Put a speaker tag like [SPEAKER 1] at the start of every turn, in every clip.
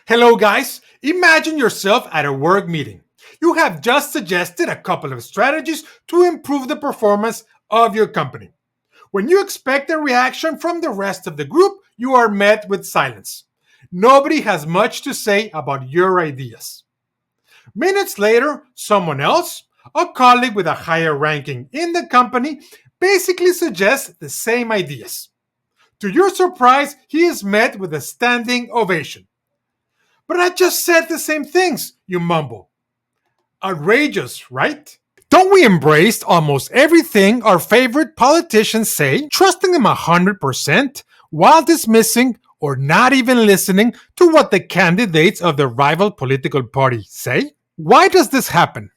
[SPEAKER 1] Hello, guys. Imagine yourself at a work meeting. You have just suggested a couple of strategies to improve the performance of your company. When you expect a reaction from the rest of the group, you are met with silence. Nobody has much to say about your ideas. Minutes later, someone else, a colleague with a higher ranking in the company, basically suggests the same ideas. To your surprise, he is met with a standing ovation. But I just said the same things, you mumble. Outrageous, right? Don't we embrace almost everything our favorite politicians say, trusting them 100%, while dismissing or not even listening to what the candidates of the rival political party say? Why does this happen?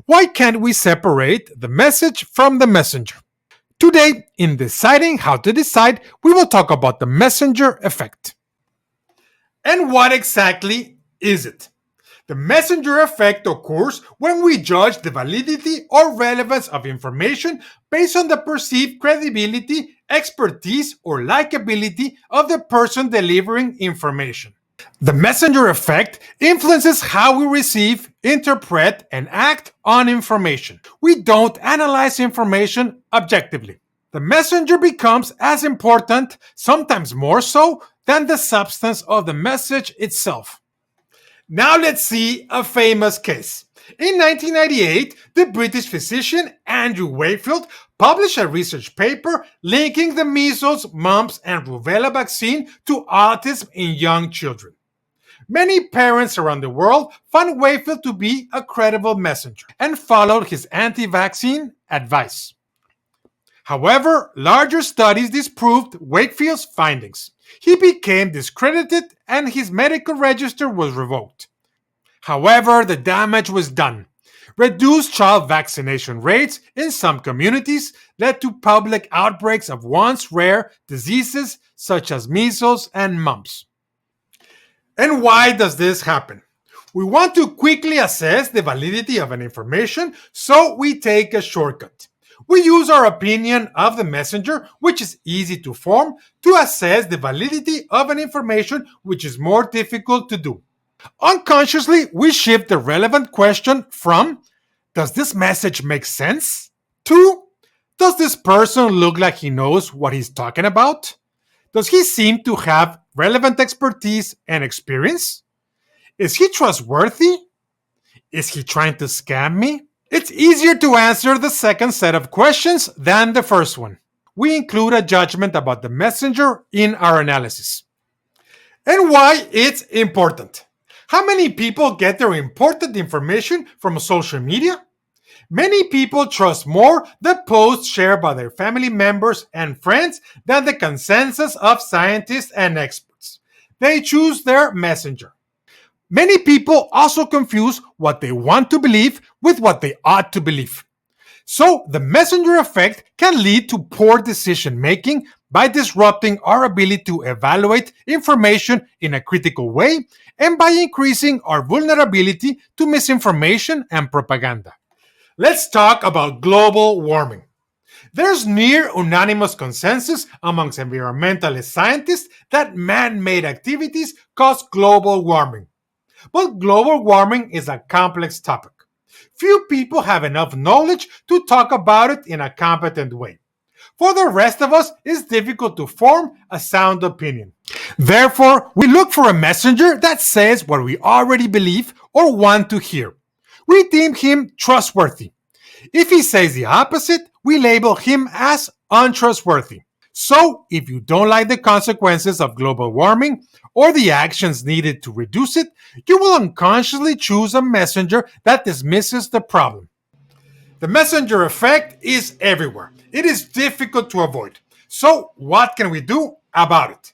[SPEAKER 1] Why can't we separate the message from the messenger? Today, in deciding how to decide, we will talk about the messenger effect. And what exactly is it? The messenger effect occurs when we judge the validity or relevance of information based on the perceived credibility, expertise, or likability of the person delivering information. The messenger effect influences how we receive, interpret, and act on information. We don't analyze information objectively. The messenger becomes as important, sometimes more so, than the substance of the message itself. Now let's see a famous case. In 1998, the British physician Andrew Wakefield published a research paper linking the measles, mumps, and rubella vaccine to autism in young children. Many parents around the world found Wakefield to be a credible messenger and followed his anti-vaccine advice. However, larger studies disproved Wakefield's findings. He became discredited and his medical register was revoked. However, the damage was done. Reduced child vaccination rates in some communities led to public outbreaks of once rare diseases such as measles and mumps. And why does this happen? We want to quickly assess the validity of an information, so we take a shortcut. We use our opinion of the messenger, which is easy to form, to assess the validity of an information, which is more difficult to do. Unconsciously, we shift the relevant question from, does this message make sense? To, does this person look like he knows what he's talking about? Does he seem to have relevant expertise and experience? Is he trustworthy? Is he trying to scam me? It's easier to answer the second set of questions than the first one. We include a judgment about the messenger in our analysis. And why it's important. How many people get their important information from social media? Many people trust more the posts shared by their family members and friends than the consensus of scientists and experts. They choose their messenger. Many people also confuse what they want to believe with what they ought to believe. So, the messenger effect can lead to poor decision making by disrupting our ability to evaluate information in a critical way and by increasing our vulnerability to misinformation and propaganda. Let's talk about global warming. There's near unanimous consensus amongst environmentalist scientists that man made activities cause global warming. But global warming is a complex topic. Few people have enough knowledge to talk about it in a competent way. For the rest of us, it's difficult to form a sound opinion. Therefore, we look for a messenger that says what we already believe or want to hear. We deem him trustworthy. If he says the opposite, we label him as untrustworthy. So, if you don't like the consequences of global warming or the actions needed to reduce it, you will unconsciously choose a messenger that dismisses the problem. The messenger effect is everywhere. It is difficult to avoid. So, what can we do about it?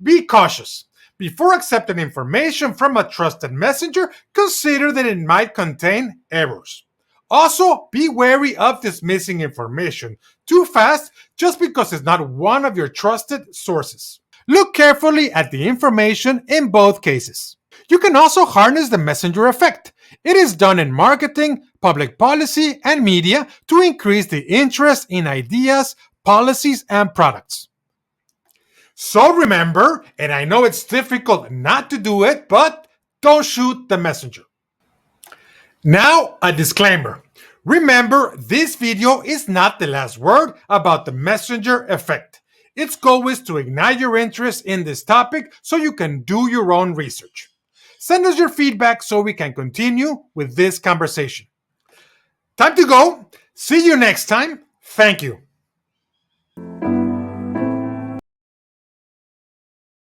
[SPEAKER 1] Be cautious. Before accepting information from a trusted messenger, consider that it might contain errors. Also, be wary of dismissing information too fast just because it's not one of your trusted sources. Look carefully at the information in both cases. You can also harness the messenger effect. It is done in marketing, public policy, and media to increase the interest in ideas, policies, and products. So remember, and I know it's difficult not to do it, but don't shoot the messenger. Now, a disclaimer. Remember, this video is not the last word about the messenger effect. Its goal is to ignite your interest in this topic so you can do your own research. Send us your feedback so we can continue with this conversation. Time to go. See you next time. Thank you.